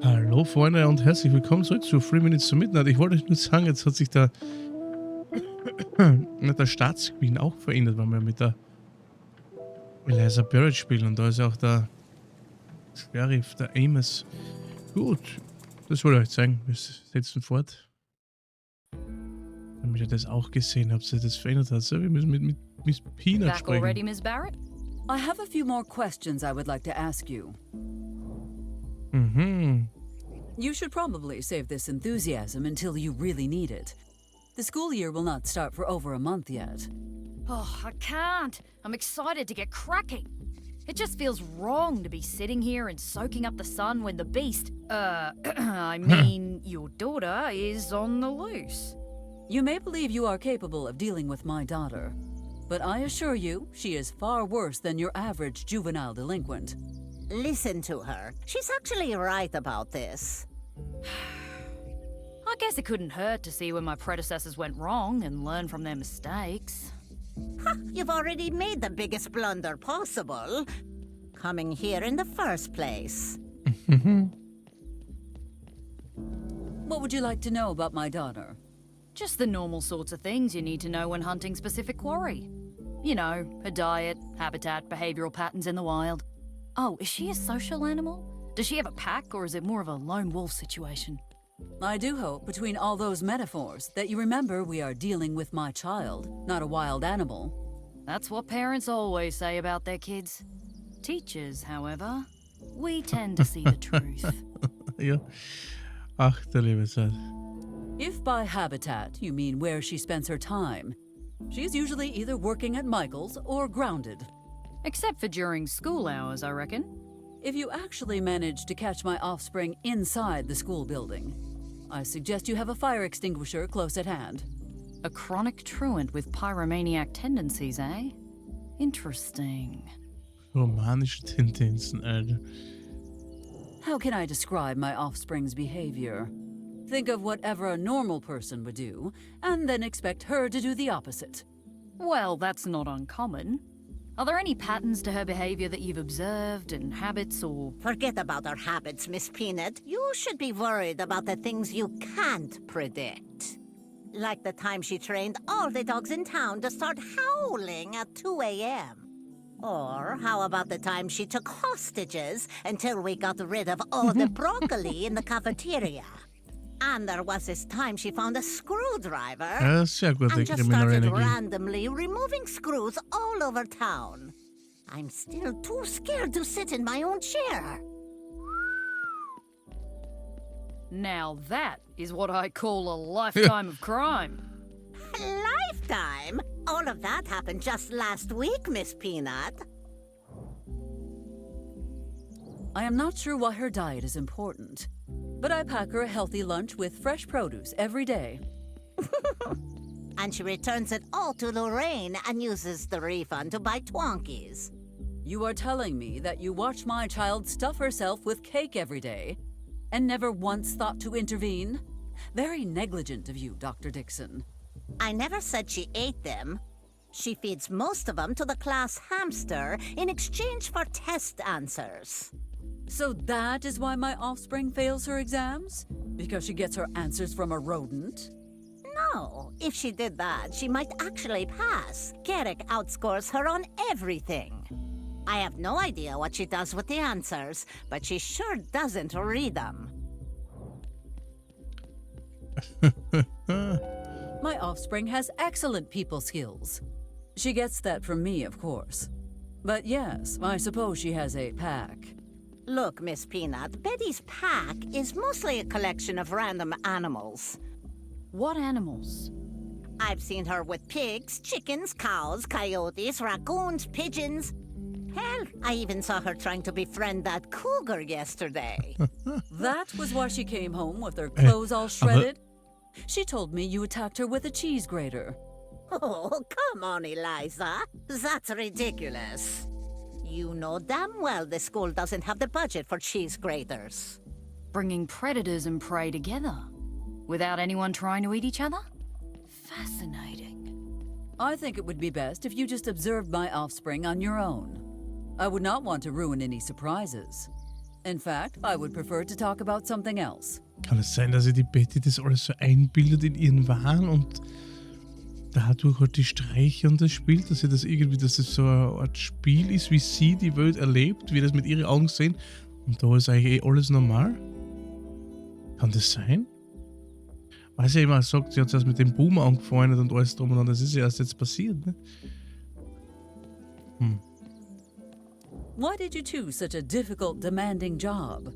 Hallo Freunde und herzlich willkommen zurück zu 3 Minutes to Midnight. Ich wollte euch nur sagen, jetzt hat sich da mit der Startscreen auch verändert, weil wir mit der Eliza Barrett spielen und da ist auch der Sheriff, der Amos. Gut, das wollte ich euch zeigen. Wir setzen fort. Damit ihr das auch gesehen habt, dass das verändert hat. So, wir müssen mit Miss Peanut Back sprechen. already, Miss Barrett? I have a few more questions I would like to ask you. You should probably save this enthusiasm until you really need it. The school year will not start for over a month yet. Oh, I can't. I'm excited to get cracking. It just feels wrong to be sitting here and soaking up the sun when the beast, I mean, your daughter is on the loose. You may believe you are capable of dealing with my daughter, but I assure you she is far worse than your average juvenile delinquent. Listen to her. She's actually right about this. I guess it couldn't hurt to see when my predecessors went wrong and learn from their mistakes. Ha! You've already made the biggest blunder possible. Coming here in the first place. What would you like to know about my daughter? Just the normal sorts of things you need to know when hunting specific quarry. You know, her diet, habitat, behavioral patterns in the wild. Oh, is she a social animal? Does she have a pack, or is it more of a lone wolf situation? I do hope, between all those metaphors, that you remember we are dealing with my child, not a wild animal. That's what parents always say about their kids. Teachers, however, we tend to see the truth. Ja. Ach, der liebe Zeit. If by habitat you mean where she spends her time, she's usually either working at Michael's or grounded. Except for during school hours, I reckon. If you actually manage to catch my offspring inside the school building, I suggest you have a fire extinguisher close at hand. A chronic truant with pyromaniac tendencies, eh? Interesting. Romanische Tendenzen, Alter. How can I describe my offspring's behavior? Think of whatever a normal person would do, and then expect her to do the opposite. Well, that's not uncommon. Are there any patterns to her behavior that you've observed, and habits or... Forget about her habits, Miss Peanut. You should be worried about the things you can't predict. Like the time she trained all the dogs in town to start howling at 2 a.m. Or how about the time she took hostages until we got rid of all the broccoli in the cafeteria? And there was this time she found a screwdriver Ja, sehr gut, and die just started Kriminalenergie. randomly removing screws all over town. I'm still too scared to sit in my own chair. Now that is what I call a lifetime of crime. Lifetime? All of that happened just last week, Miss Peanut. I am not sure why her diet is important, but I pack her a healthy lunch with fresh produce every day. And she returns it all to Lorraine and uses the refund to buy Twonkies. You are telling me that you watch my child stuff herself with cake every day and never once thought to intervene? Very negligent of you, Dr. Dixon. I never said she ate them. She feeds most of them to the class hamster in exchange for test answers. So that is why my offspring fails her exams? Because she gets her answers from a rodent? No, if she did that, she might actually pass. Garrick outscores her on everything. I have no idea what she does with the answers, but she sure doesn't read them. My offspring has excellent people skills. She gets that from me, of course. But yes, I suppose she has a pack. Look, Miss Peanut, Betty's pack is mostly a collection of random animals. What animals? I've seen her with pigs, chickens, cows, coyotes, raccoons, pigeons. Hell, I even saw her trying to befriend that cougar yesterday. That was why she came home with her clothes all shredded? She told me you attacked her with a cheese grater. Oh, come on, Eliza. That's ridiculous. You know damn well the school doesn't have the budget for cheese graters. Bringing predators and prey together? Without anyone trying to eat each other? Fascinating. I think it would be best if you just observed my offspring on your own. I would not want to ruin any surprises. In fact, I would prefer to talk about something else. Kann es sein, dass sich die Betty das alles so einbildet in ihren Wahn und dadurch halt die Streiche und das spielt, dass das so eine Art Spiel ist, wie sie die Welt erlebt, wie das mit ihren Augen sehen und da ist eigentlich alles normal? Kann das sein? Weil sie ja immer sagt, sie hat das mit dem Boom angefreundet und alles drum und dran, das ist ja erst jetzt passiert, ne? Why did you choose such a difficult, demanding job?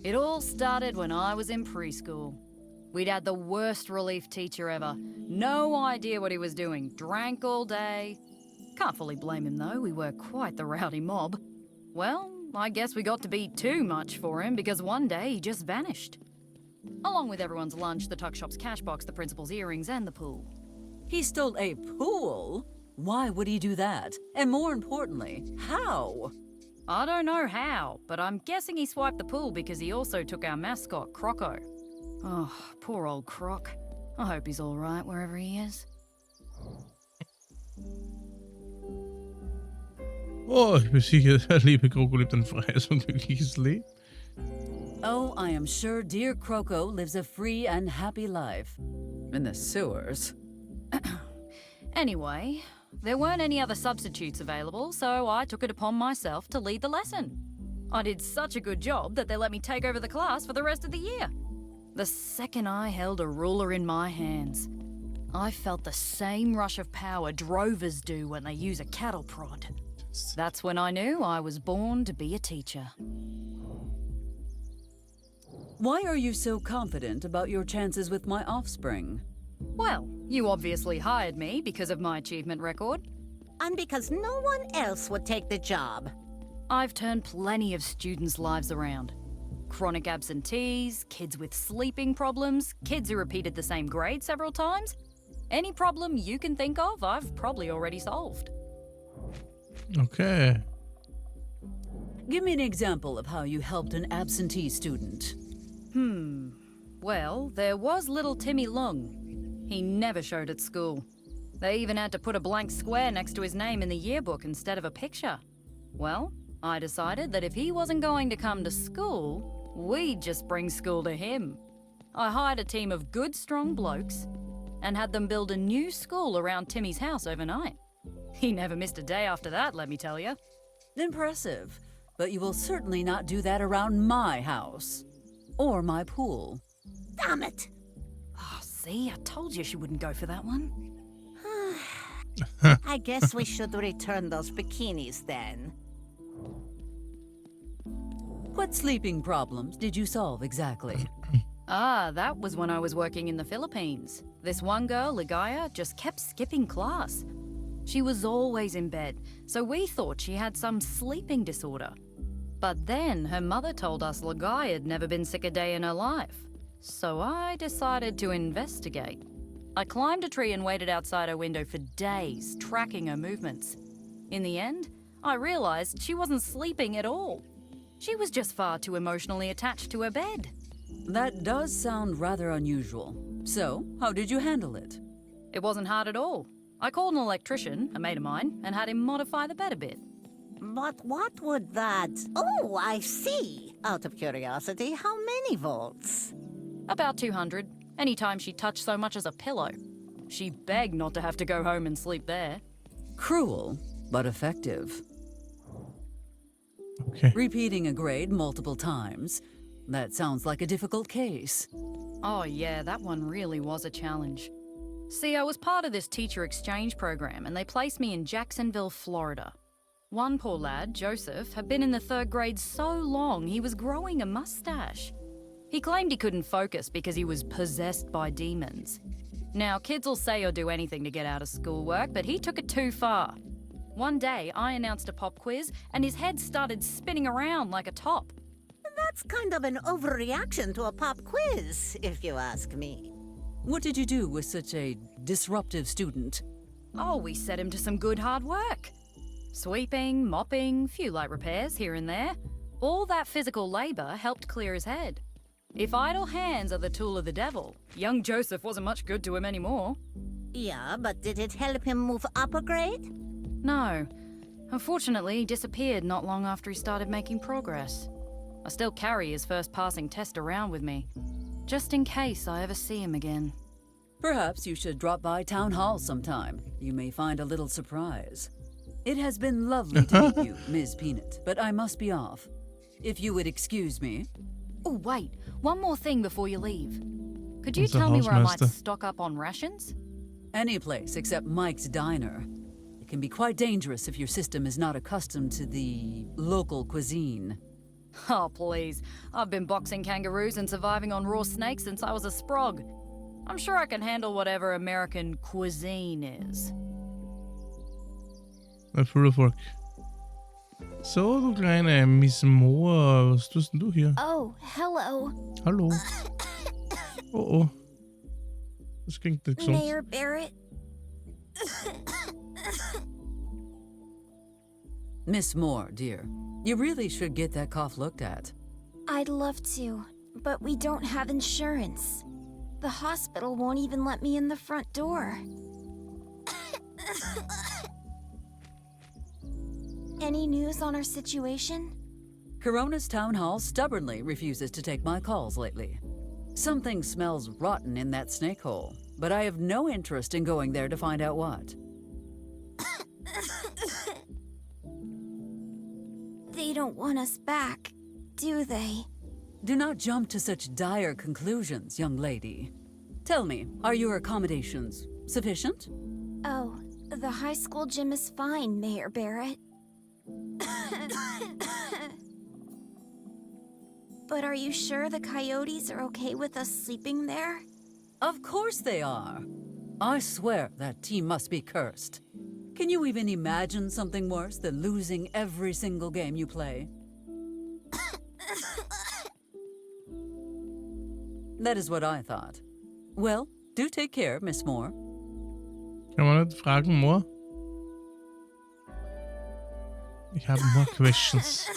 It all started when I was in preschool. We'd had the worst relief teacher ever. No idea what he was doing. Drank all day. Can't fully blame him though, we were quite the rowdy mob. Well, I guess we got to be too much for him because one day he just vanished. Along with everyone's lunch, the tuck shop's cash box, the principal's earrings, and the pool. He stole a pool? Why would he do that? And more importantly, how? I don't know how, but I'm guessing he swiped the pool because he also took our mascot, Croco. Oh, poor old Croc. I hope he's all right wherever he is. Oh, ich bin sicher, der liebe Kroko lebt ein freies und glückliches Leben. Oh, I am sure dear Croco lives a free and happy life. In the sewers. Anyway, there weren't any other substitutes available, so I took it upon myself to lead the lesson. I did such a good job that they let me take over the class for the rest of the year. The second I held a ruler in my hands, I felt the same rush of power drovers do when they use a cattle prod. That's when I knew I was born to be a teacher. Why are you so confident about your chances with my offspring? Well, you obviously hired me because of my achievement record. And because no one else would take the job. I've turned plenty of students' lives around. Chronic absentees, kids with sleeping problems, kids who repeated the same grade several times. Any problem you can think of, I've probably already solved. Okay. Give me an example of how you helped an absentee student. Well, there was little Timmy Lung. He never showed at school. They even had to put a blank square next to his name in the yearbook instead of a picture. Well, I decided that if he wasn't going to come to school, we'd just bring school to him. I hired a team of good, strong blokes and had them build a new school around Timmy's house overnight. He never missed a day after that, let me tell you. Impressive. But you will certainly not do that around my house. Or my pool. Damn it! Oh, see, I told you she wouldn't go for that one. I guess we should return those bikinis then. What sleeping problems did you solve exactly? That was when I was working in the Philippines. This one girl, Ligaya, just kept skipping class. She was always in bed, so we thought she had some sleeping disorder. But then her mother told us Ligaya had never been sick a day in her life. So I decided to investigate. I climbed a tree and waited outside her window for days, tracking her movements. In the end, I realized she wasn't sleeping at all. She was just far too emotionally attached to her bed. That does sound rather unusual. So, how did you handle it? It wasn't hard at all. I called an electrician, a mate of mine, and had him modify the bed a bit. But what would that... Oh, I see. Out of curiosity, how many volts? About 200, anytime she touched so much as a pillow. She begged not to have to go home and sleep there. Cruel, but effective. Okay. Repeating a grade multiple times. That sounds like a difficult case. Oh yeah, that one really was a challenge. See, I was part of this teacher exchange program and they placed me in Jacksonville, Florida. One poor lad, Joseph, had been in the 3rd grade so long he was growing a mustache. He claimed he couldn't focus because he was possessed by demons. Now, kids will say or do anything to get out of schoolwork, but he took it too far. One day, I announced a pop quiz and his head started spinning around like a top. That's kind of an overreaction to a pop quiz, if you ask me. What did you do with such a disruptive student? Oh, we set him to some good hard work. Sweeping, mopping, few light repairs here and there. All that physical labor helped clear his head. If idle hands are the tool of the devil, young Joseph wasn't much good to him anymore. Yeah, but did it help him move up a grade? No. Unfortunately, he disappeared not long after he started making progress. I still carry his first passing test around with me, just in case I ever see him again. Perhaps you should drop by Town Hall sometime. You may find a little surprise. It has been lovely to meet you, Ms. Peanut, but I must be off. If you would excuse me. Oh, wait, one more thing before you leave. Could you What's the tell me where I might housemaster? stock up on rations? Any place except Mike's Diner. It can be quite dangerous if your system is not accustomed to the local cuisine. Oh, please. I've been boxing kangaroos and surviving on raw snakes since I was a sprog. I'm sure I can handle whatever American cuisine is. Full of work. So, du kleine Miss Moore, was tust denn du hier? Oh, hello. Hallo. Oh oh. Das klingt nicht gesund. Mayor Barrett. Miss Moore, dear, you really should get that cough looked at. I'd love to, but we don't have insurance. The hospital won't even let me in the front door. Any news on our situation? Corona's Town Hall stubbornly refuses to take my calls lately. Something smells rotten in that snake hole, but I have no interest in going there to find out what. They don't want us back, do they? Do not jump to such dire conclusions, young lady. Tell me, are your accommodations sufficient? Oh, the high school gym is fine, Mayor Barrett. But are you sure the coyotes are okay with us sleeping there? Of course they are. I swear that team must be cursed. Can you even imagine something worse than losing every single game you play? That is what I thought. Well, do take care, Miss Moore. Kann man nicht fragen, Moore? Ich habe more questions.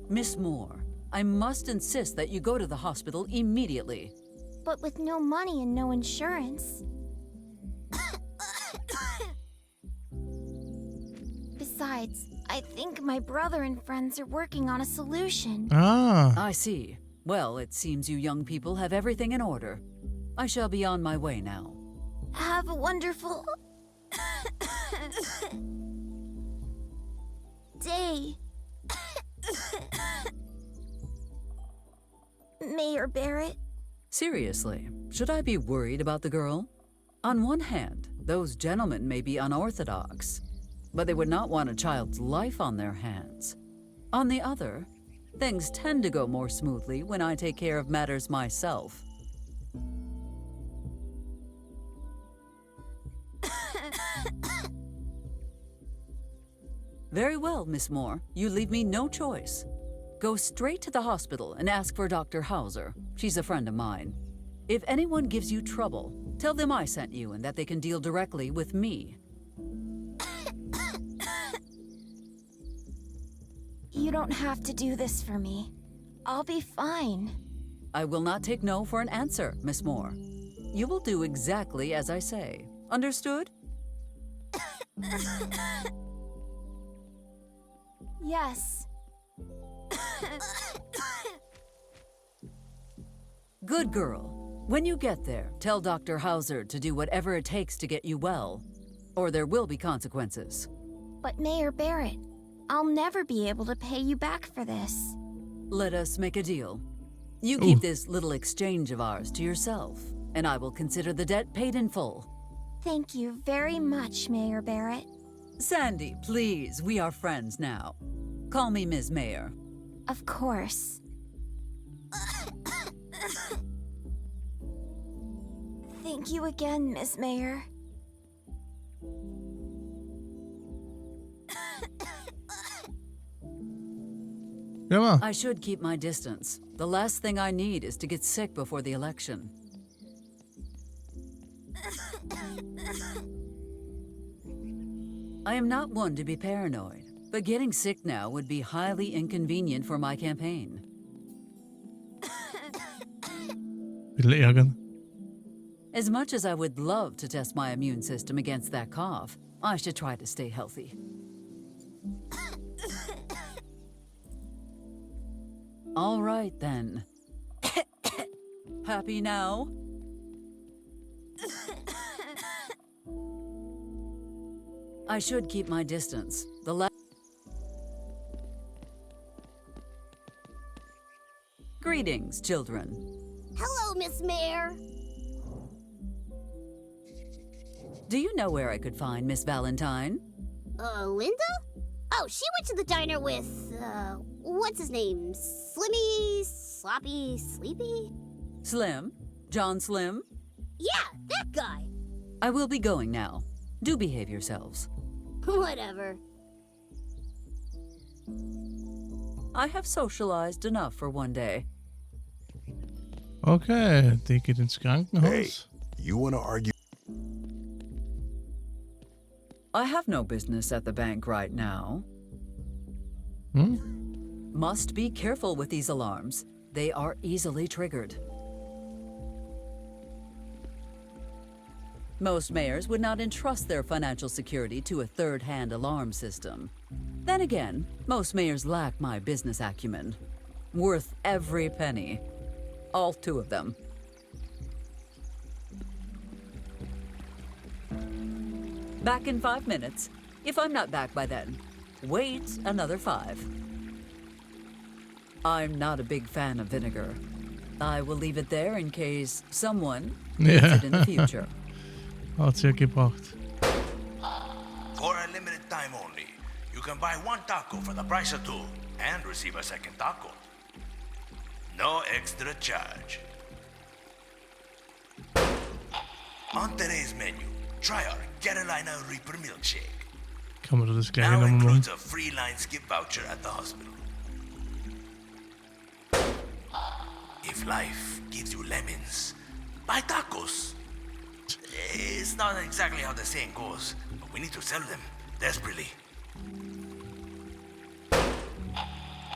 Miss Moore, I must insist that you go to the hospital immediately. But with no money and no insurance. Besides, I think my brother and friends are working on a solution. Ah, I see. Well, it seems you young people have everything in order. I shall be on my way now. Have a wonderful day. Mayor Barrett. Seriously, should I be worried about the girl? On one hand, those gentlemen may be unorthodox, but they would not want a child's life on their hands. On the other, things tend to go more smoothly when I take care of matters myself. Very well, Miss Moore. You leave me no choice. Go straight to the hospital and ask for Dr. Hauser. She's a friend of mine. If anyone gives you trouble, tell them I sent you and that they can deal directly with me. You don't have to do this for me. I'll be fine. I will not take no for an answer, Miss Moore. You will do exactly as I say. Understood? Yes. Good girl. When you get there, tell Dr. Hauser to do whatever it takes to get you well, or there will be consequences. But Mayor Barrett, I'll never be able to pay you back for this. Let us make a deal. You keep this little exchange of ours to yourself, and I will consider the debt paid in full. Thank you very much, Mayor Barrett. Sandy, please, we are friends now. Call me Ms. Mayor. Of course. Thank you again, Miss Mayor. ja mal. I should keep my distance. The last thing I need is to get sick before the election. I am not one to be paranoid, but getting sick now would be highly inconvenient for my campaign. Bisschen ärgern. As much as I would love to test my immune system against that cough, I should try to stay healthy. All right, then. Happy now? I should keep my distance. Greetings, children. Hello, Miss Mayor. Do you know where I could find Miss Valentine? Linda? Oh, she went to the diner with, what's his name? Slimmy, Sloppy, Sleepy? Slim? John Slim? Yeah, that guy. I will be going now. Do behave yourselves. Whatever. I have socialized enough for one day. Okay, die geht ins Krankenhaus. Hey, you want to argue? I have no business at the bank right now. Must be careful with these alarms. They are easily triggered. Most mayors would not entrust their financial security to a third-hand alarm system. Then again, most mayors lack my business acumen. Worth every penny. All 2 of them. Back in 5 minutes. If I'm not back by then, wait another 5. I'm not a big fan of vinegar. I will leave it there in case someone needs it in the future. Hat sie ja gebracht. For a limited time only, you can buy 1 taco for the price of 2 and receive a second taco. No extra charge. On today's menu, try our Carolina Reaper milkshake. Kann man das gleiche Now nochmal machen? includes a free line skip voucher at the hospital. If life gives you lemons, buy tacos. It's not exactly how the saying goes, but we need to sell them desperately.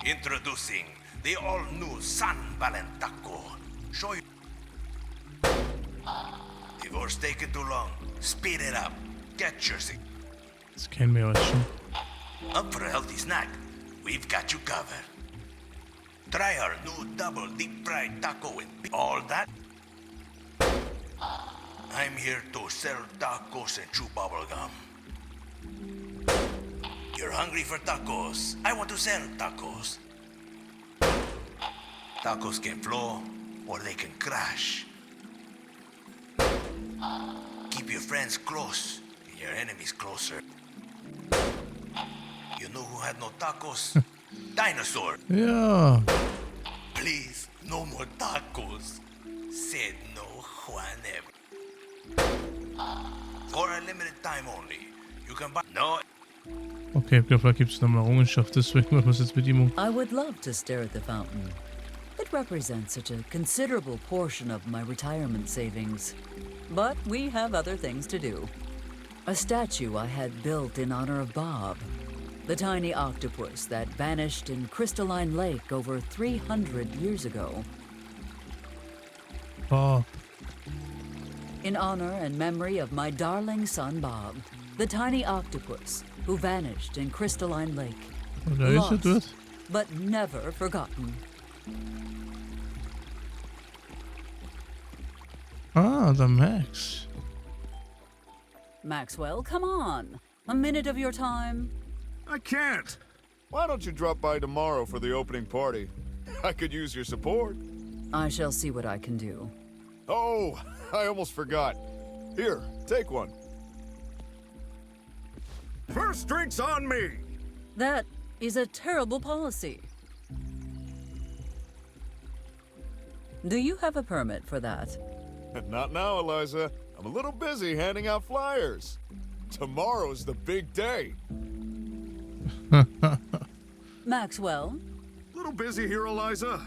Introducing the all-new San Valentaco. Show you. Divorce taking too long. Speed it up. Get your sick. Das kennen wir heute schon. Up for a healthy snack? We've got you covered. Try our new double deep-fried taco and all that. I'm here to sell tacos and chew bubblegum. You're hungry for tacos. I want to sell tacos. Tacos can flow or they can crash. Keep your friends close and your enemies closer. You know who had no tacos? Dinosaur. Ja, Please, no more tacos. Said no Juan ever. For a limited time only, you can buy. No. okay, ich glaube, da gibt es nochmal Errungenschaft, deswegen machen wir es jetzt mit ihm. I would love to stare at the fountain. It represents such a considerable portion of my retirement savings. But we have other things to do. A statue I had built in honor of Bob, the tiny octopus that vanished in Crystalline Lake over 300 years ago. Oh, In honor and memory of my darling son Bob, the tiny octopus who vanished in Crystalline Lake. und da ist er dort. But never forgotten. Ah, der Max. Maxwell, come on. A minute of your time. I can't. Why don't you drop by tomorrow for the opening party? I could use your support. I shall see what I can do. Oh, I almost forgot. Here, take one. First drink's on me. That is a terrible policy. Do you have a permit for that? Not now, Eliza. I'm a little busy handing out flyers. Tomorrow's the big day. Maxwell, Little busy here, Eliza.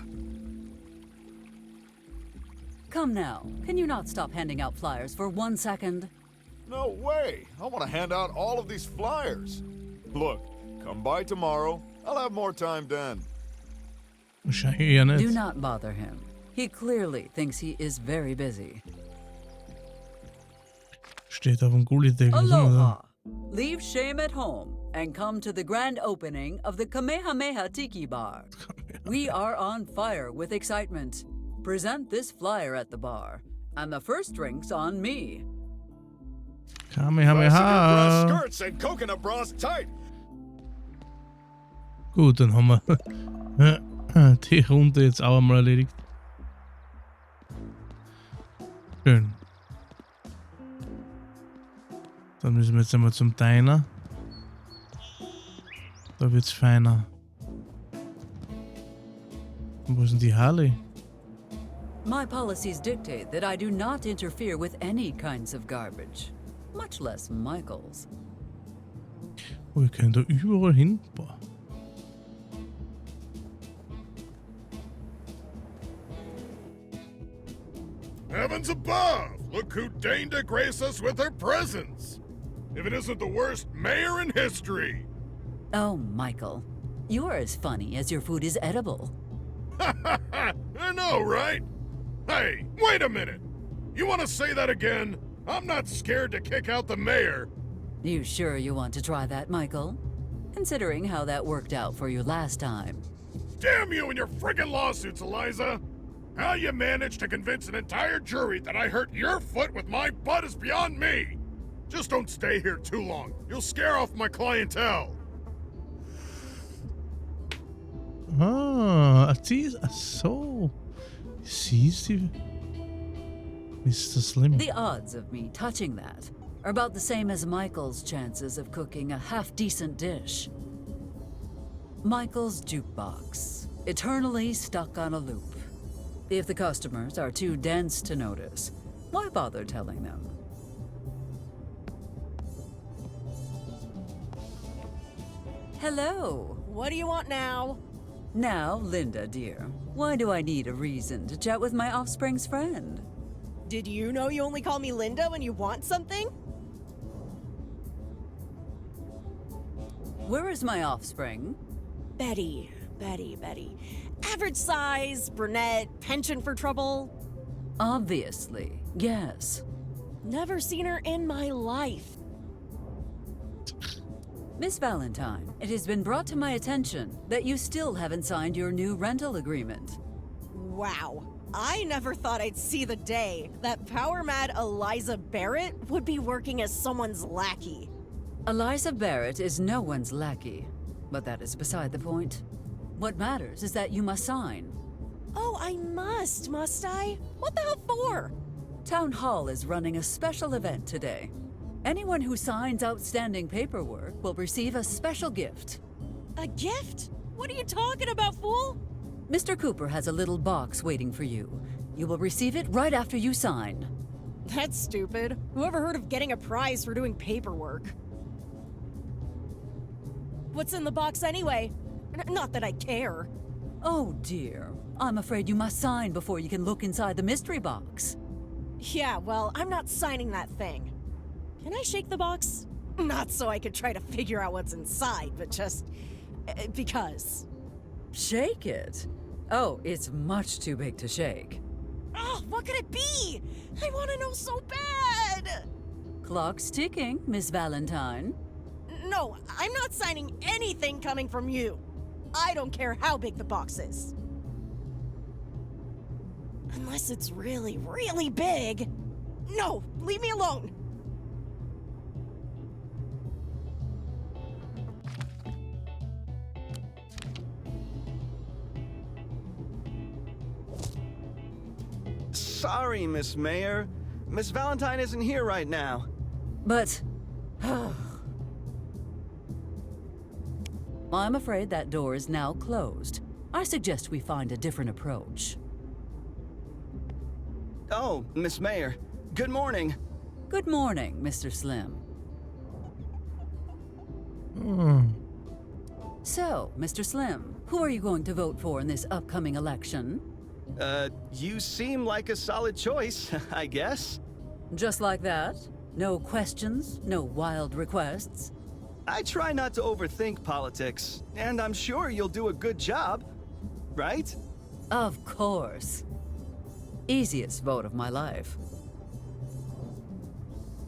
come now. Can you not stop handing out flyers for 1 second? No way. I want to hand out all of these flyers. Look, come by tomorrow. I'll have more time then. Wahrscheinlich eher nicht. Do not bother him. He clearly thinks he is very busy. Steht auf dem Gullideckel. Aloha! Leave shame at home and come to the grand opening of the Kamehameha Tiki Bar. We are on fire with excitement. Present this flyer at the bar, and the first drink's on me. Fasten your brass Kamehameha. skirts and coconut bras tight. Gut, dann haben wir die Runde jetzt auch einmal erledigt. Schön. Dann müssen wir jetzt einmal zum Diner. Da wird's feiner. Und wo ist denn die Harley? My policies dictate that I do not interfere with any kinds of garbage, much less Michael's. Oh, wir können da überall hin. Boah. Heavens above! Look who deigned to grace us with her presence! If it isn't the worst mayor in history! Oh, Michael, you're as funny as your food is edible. I know, right? Hey, wait a minute! You want to say that again? I'm not scared to kick out the mayor. You sure you want to try that, Michael? Considering how that worked out for you last time. Damn you and your friggin' lawsuits, Eliza! How you managed to convince an entire jury that I hurt your foot with my butt is beyond me! Just don't stay here too long. You'll scare off my clientele. Ah, sie ist. Ach so. Sie ist die. Mr. Slim. The odds of me touching that are about the same as Michael's chances of cooking a half-decent dish. Michael's jukebox, eternally stuck on a loop. If the customers are too dense to notice, why bother telling them? Hello. What do you want now? Now, Linda, dear, why do I need a reason to chat with my offspring's friend? Did you know you only call me Linda when you want something? Where is my offspring? Betty. Average size, brunette, penchant for trouble. Obviously, yes. Never seen her in my life. Miss Valentine, it has been brought to my attention that you still haven't signed your new rental agreement. Wow. I never thought I'd see the day that power-mad Eliza Barrett would be working as someone's lackey. Eliza Barrett is no one's lackey, but that is beside the point. What matters is that you must sign. Oh, I must I? What the hell for? Town Hall is running a special event today. Anyone who signs outstanding paperwork will receive a special gift. A gift? What are you talking about, fool? Mr. Cooper has a little box waiting for you. You will receive it right after you sign. That's stupid. Whoever heard of getting a prize for doing paperwork? What's in the box anyway? Not that I care. Oh dear, I'm afraid you must sign before you can look inside the mystery box. Yeah, well, I'm not signing that thing. Can I shake the box? Not so I could try to figure out what's inside, but just because. Shake it? Oh, it's much too big to shake. Oh, what could it be? I want to know so bad! Clock's ticking, Miss Valentine. No, I'm not signing anything coming from you. I don't care how big the box is. Unless it's really, really big. No, leave me alone. Sorry, Miss Mayor. Miss Valentine isn't here right now. But... I'm afraid that door is now closed. I suggest we find a different approach. Oh, Miss Mayor. Good morning. Good morning, Mr. Slim. So, Mr. Slim, who are you going to vote for in this upcoming election? You seem like a solid choice, I guess. Just like that? No questions? No wild requests? I try not to overthink politics, and I'm sure you'll do a good job, right? Of course. Easiest vote of my life.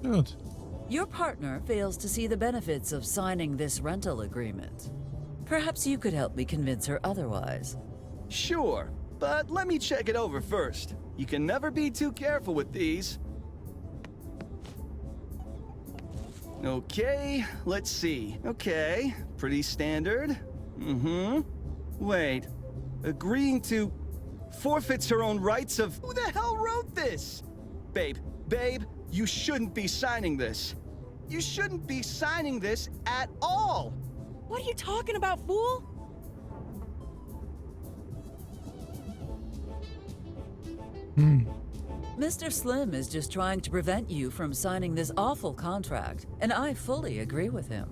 Gut. Your partner fails to see the benefits of signing this rental agreement. Perhaps you could help me convince her otherwise. Sure, but let me check it over first. You can never be too careful with these. Okay, let's see. Okay, pretty standard. Wait, agreeing to forfeits her own rights of... Who the hell wrote this? Babe, you shouldn't be signing this. You shouldn't be signing this at all. What are you talking about, fool? Mr. Slim is just trying to prevent you from signing this awful contract, and I fully agree with him.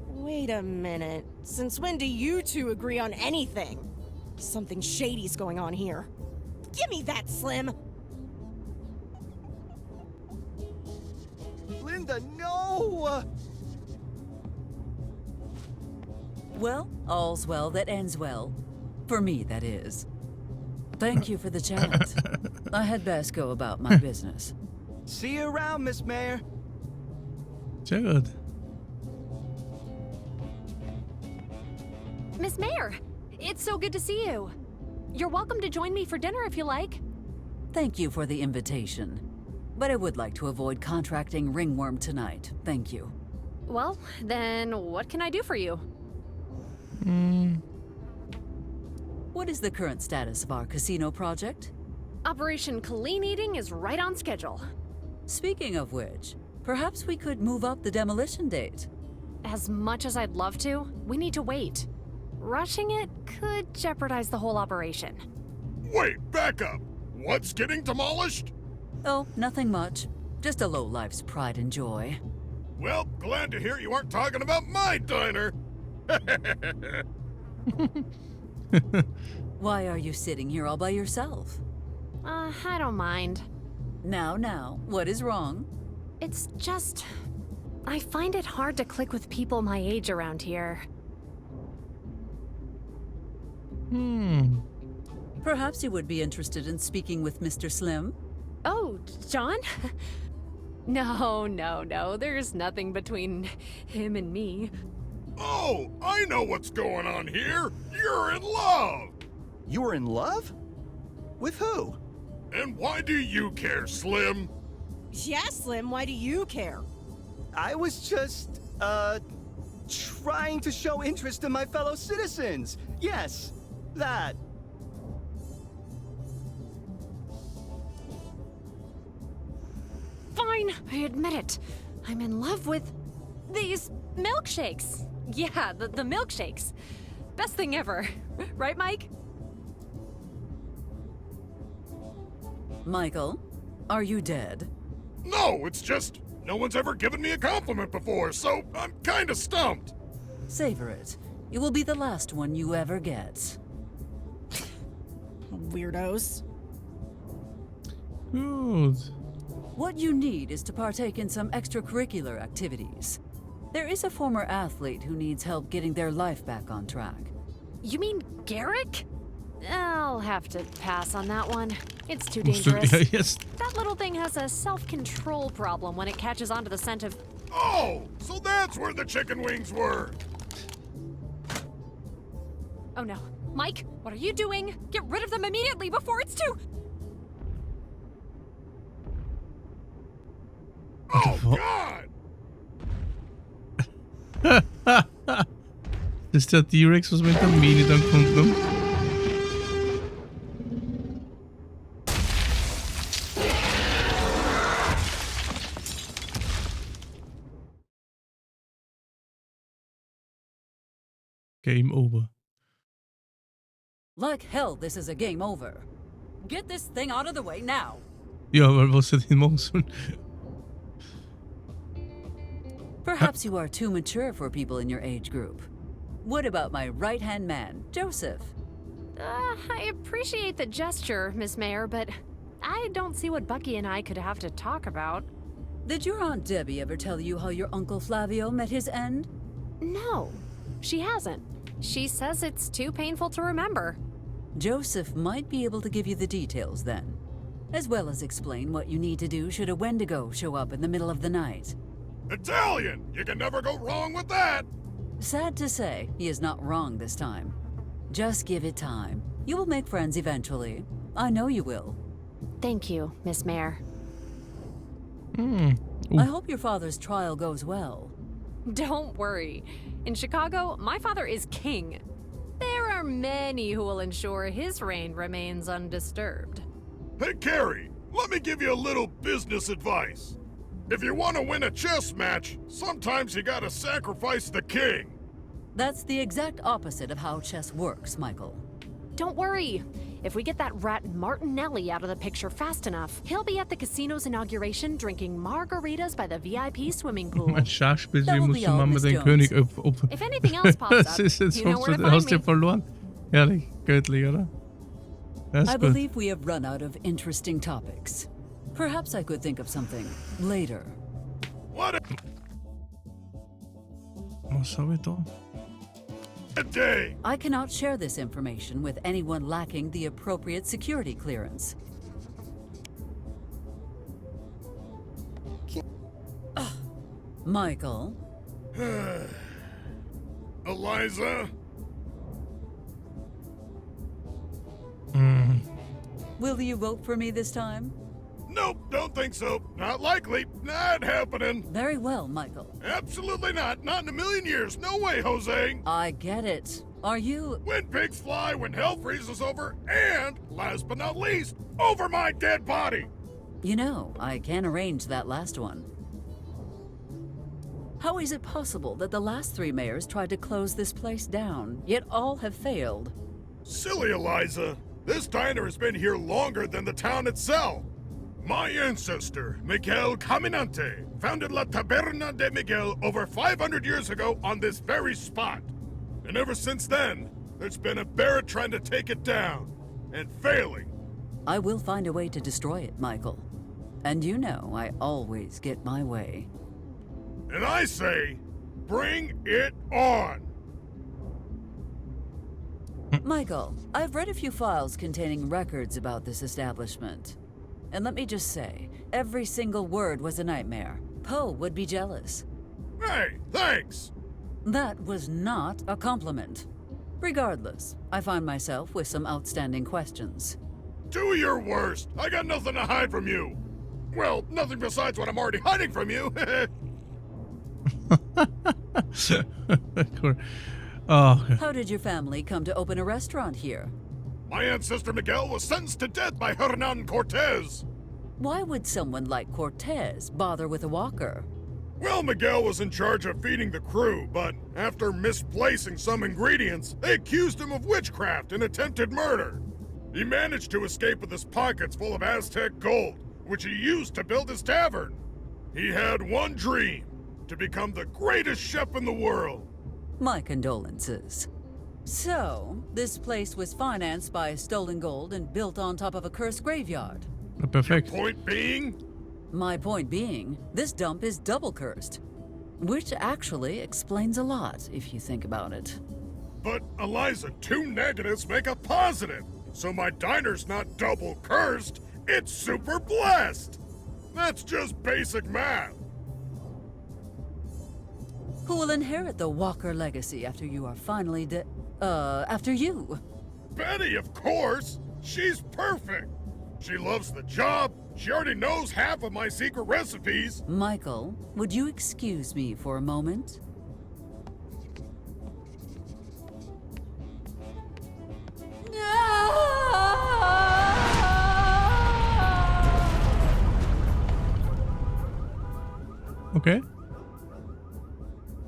Wait a minute. Since when do you two agree on anything? Something shady's going on here. Give me that, Slim! Linda, no! Well, all's well that ends well. For me, that is. Thank you for the chat. I had best go about my business. See you around, Miss Mayor. Sehr gut. Miss Mayor, it's so good to see you. You're welcome to join me for dinner if you like. Thank you for the invitation. But I would like to avoid contracting ringworm tonight. Thank you. Well, then what can I do for you? What is the current status of our casino project? Operation Clean Eating is right on schedule. Speaking of which, perhaps we could move up the demolition date. As much as I'd love to, we need to wait. Rushing it could jeopardize the whole operation. Wait, back up. What's getting demolished? Oh, nothing much. Just a lowlife's pride and joy. Well, glad to hear you aren't talking about my diner. Why are you sitting here all by yourself? I don't mind. Now, what is wrong? It's just... I find it hard to click with people my age around here. Perhaps you would be interested in speaking with Mr. Slim? Oh, John? No, there's nothing between him and me. Oh, I know what's going on here. You're in love. You were in love? With who? And why do you care, Slim? Yeah, Slim, why do you care? I was just, trying to show interest in my fellow citizens. Yes, that. Fine, I admit it. I'm in love with these milkshakes. Yeah, the milkshakes. Best thing ever. Right, Mike? Michael, are you dead? No, it's just no one's ever given me a compliment before, so I'm kinda stumped. Savor it. It will be the last one you ever get. Weirdos. Good. What you need is to partake in some extracurricular activities. There is a former athlete who needs help getting their life back on track. You mean Garrick? I'll have to pass on that one. It's too Musst du, dangerous. ja, jetzt. That little thing has a self-control problem when it catches onto the scent of... Oh, so that's where the chicken wings were. Oh no. Mike, what are you doing? Get rid of them immediately before it's too... Oh, God! Das ist der T-Rex, was wir in der Mini dann gefunden haben. Game over. Like hell, this is a game over. Get this thing out of the way now. Ja, weil was hätte ich machen sollen? Perhaps you are too mature for people in your age group. What about my right-hand man, Joseph? I appreciate the gesture, Miss Mayor, but I don't see what Bucky and I could have to talk about. Did your Aunt Debbie ever tell you how your Uncle Flavio met his end? No, she hasn't. She says it's too painful to remember. Joseph might be able to give you the details then, as well as explain what you need to do should a Wendigo show up in the middle of the night. Italian! You can never go wrong with that! Sad to say, he is not wrong this time. Just give it time. You will make friends eventually. I know you will. Thank you, Miss Mayor. I hope your father's trial goes well. Don't worry. In Chicago, my father is king. There are many who will ensure his reign remains undisturbed. Hey, Carrie, let me give you a little business advice. If you want to win a chess match, sometimes you gotta sacrifice the king. That's the exact opposite of how chess works, Michael. Don't worry. If we get that rat Martinelli out of the picture fast enough, he'll be at the casino's inauguration drinking margaritas by the VIP swimming pool. Mein Schachspiel, That hier will musst be du all, mal mit Miss den Jones. König If anything else pops Das up, ist jetzt you know where to hast find du me. verloren. Ehrlich, göttlich, oder? Das I ist gut. believe we have run out of interesting topics. Perhaps I could think of something later. What Was habe ich da? a day! I cannot share this information with anyone lacking the appropriate security clearance. Michael, Eliza? will you vote for me this time? Nope, don't think so. Not likely. Not happening. Very well, Michael. Absolutely not. Not in a million years. No way, Jose. I get it. Are you... When pigs fly, when hell freezes over, and, last but not least, over my dead body. You know, I can arrange that last one. How is it possible that the last 3 mayors tried to close this place down, yet all have failed? Silly Eliza. This diner has been here longer than the town itself. My ancestor, Miguel Caminante, founded La Taberna de Miguel over 500 years ago on this very spot. And ever since then, there's been a bear trying to take it down, and failing. I will find a way to destroy it, Michael. And you know I always get my way. And I say, bring it on! Michael, I've read a few files containing records about this establishment. And let me just say, every single word was a nightmare. Poe would be jealous. Hey, thanks! That was not a compliment. Regardless, I find myself with some outstanding questions. Do your worst! I got nothing to hide from you! Well, nothing besides what I'm already hiding from you! Cool. Oh, How did your family come to open a restaurant here? My ancestor Miguel was sentenced to death by Hernan Cortez! Why would someone like Cortez bother with a walker? Well, Miguel was in charge of feeding the crew, but after misplacing some ingredients, they accused him of witchcraft and attempted murder. He managed to escape with his pockets full of Aztec gold, which he used to build his tavern. He had one dream, to become the greatest chef in the world. My condolences. So, this place was financed by stolen gold and built on top of a cursed graveyard. perfekt. Point being, My point being, this dump is double cursed. Which actually explains a lot, if you think about it. but Eliza, 2 negatives make a positive. So my diner's not double cursed, it's super blessed. That's just basic math. Who will inherit the Walker legacy after you are finally after you? Betty, of course. She's perfect. She loves the job. She already knows half of my secret recipes. Michael, would you excuse me for a moment? Okay.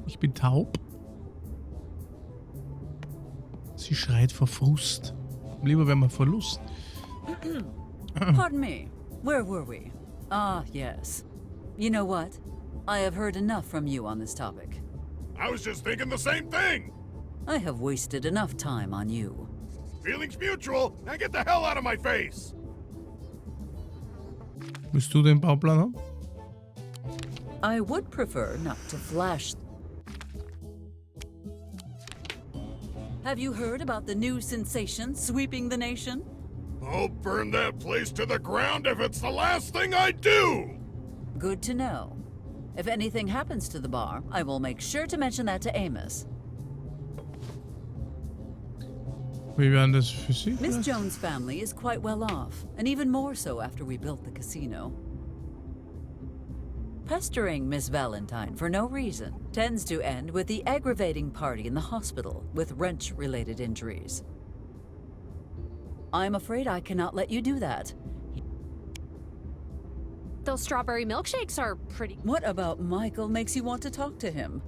Ich bin taub. Sie schreit vor Frust. Lieber wäre mal vor Lust. Pardon me, where were we? Ah, yes. You know what? I have heard enough from you on this topic. I was just thinking the same thing. I have wasted enough time on you. Feelings mutual. Now get the hell out of my face. Willst du den Bauplan haben? I would prefer not to flash. Have you heard about the new sensation sweeping the nation? I'll burn that place to the ground if it's the last thing I do. Good to know. If anything happens to the bar, I will make sure to mention that to Amos. Wie werden das für sie? Miss Jones' family is quite well off, and even more so after we built the casino. Pestering Miss Valentine for no reason tends to end with the aggravating party in the hospital with wrench-related injuries. I'm afraid I cannot let you do that. Those strawberry milkshakes are pretty. What about Michael makes you want to talk to him?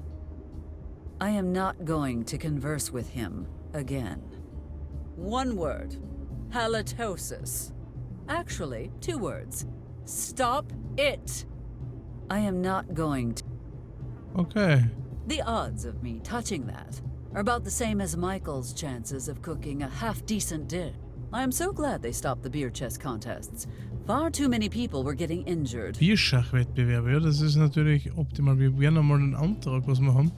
I am not going to converse with him again. One word. Halitosis. Actually, 2 words. Stop it! I am not going to... Okay. The odds of me touching that are about the same as Michael's chances of cooking a half-decent dish. I am so glad they stopped the beer chest contests. Far too many people were getting injured. Bierschachwettbewerbe, ja, das ist natürlich optimal. Wir werden einmal einen Antrag, was wir haben,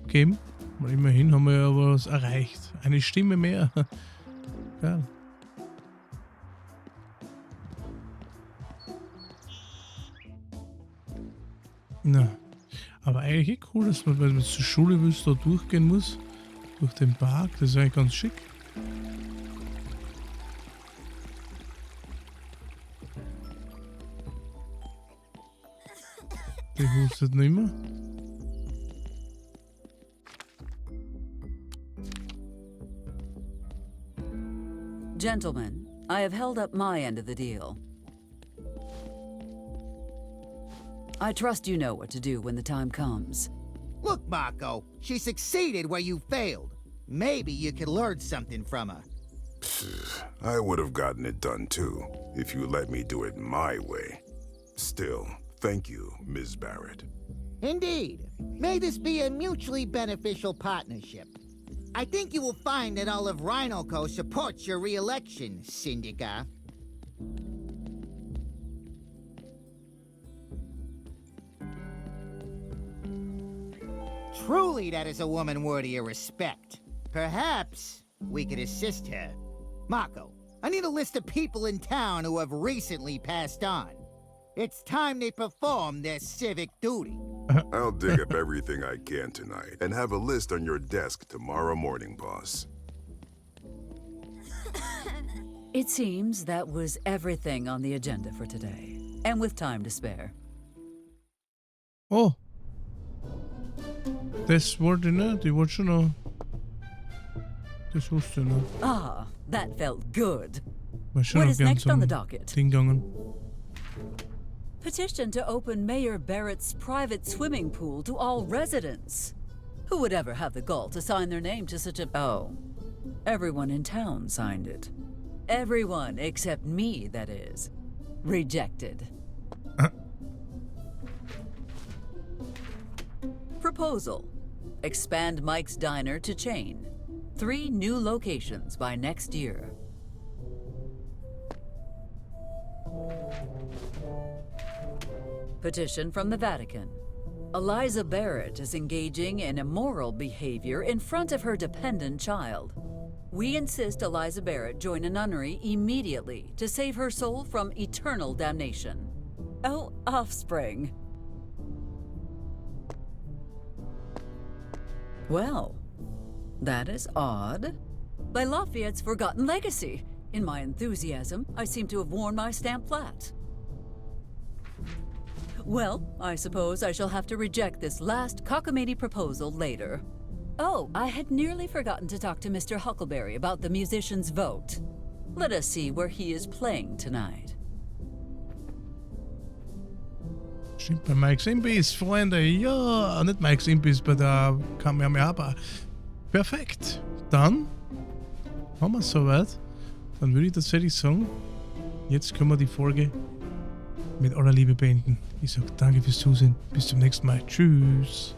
geben. Weil immerhin haben wir ja was erreicht. Eine Stimme mehr. Geil. Na, aber eigentlich cool, dass man, wenn man zur Schule willst, da durchgehen muss. Durch den Park, das ist eigentlich ganz schick. Die hustet nicht mehr. Gentlemen, I have held up my end of the deal. I trust you know what to do when the time comes. Look, Mako, she succeeded where you failed. Maybe you could learn something from her. I would have gotten it done too, if you let me do it my way. Still, thank you, Ms. Barrett. Indeed. May this be a mutually beneficial partnership. I think you will find that all of Rhinoco supports your re-election, Syndica. Truly, that is a woman worthy of respect. Perhaps we could assist her. Mako, I need a list of people in town who have recently passed on. It's time they perform their civic duty. I'll dig up everything I can tonight and have a list on your desk tomorrow morning, boss. It seems that was everything on the agenda for today, and with time to spare. Oh. Das wollte ich nicht, ich wollte schon noch. Das wusste ich noch. Ah, that felt good. War schon What noch is gern next on zum the docket? Ding gegangen. Petition to open Mayor Barrett's private swimming pool to all residents. Who would ever have the gall to sign their name to such a... Oh, everyone in town signed it. Everyone except me, that is. Rejected. Proposal. Expand Mike's Diner to chain. 3 new locations by next year. Petition from the Vatican. Eliza Barrett is engaging in immoral behavior in front of her dependent child. We insist Eliza Barrett join a nunnery immediately to save her soul from eternal damnation. Oh, offspring. Well, that is odd. By Lafayette's forgotten legacy. In my enthusiasm, I seem to have worn my stamp flat. Well, I suppose I shall have to reject this last cockamamie proposal later. Oh, I had nearly forgotten to talk to Mr. Huckleberry about the musician's vote. Let us see where he is playing tonight. Stimmt, bei Mike's Imbiss, Freunde. Ja, nicht Mike's Imbiss, bei der Kamehameha. Perfekt. Dann haben wir es soweit. Dann würde ich tatsächlich sagen, jetzt können wir die Folge mit aller Liebe beenden. Ich sage danke fürs Zusehen. Bis zum nächsten Mal. Tschüss.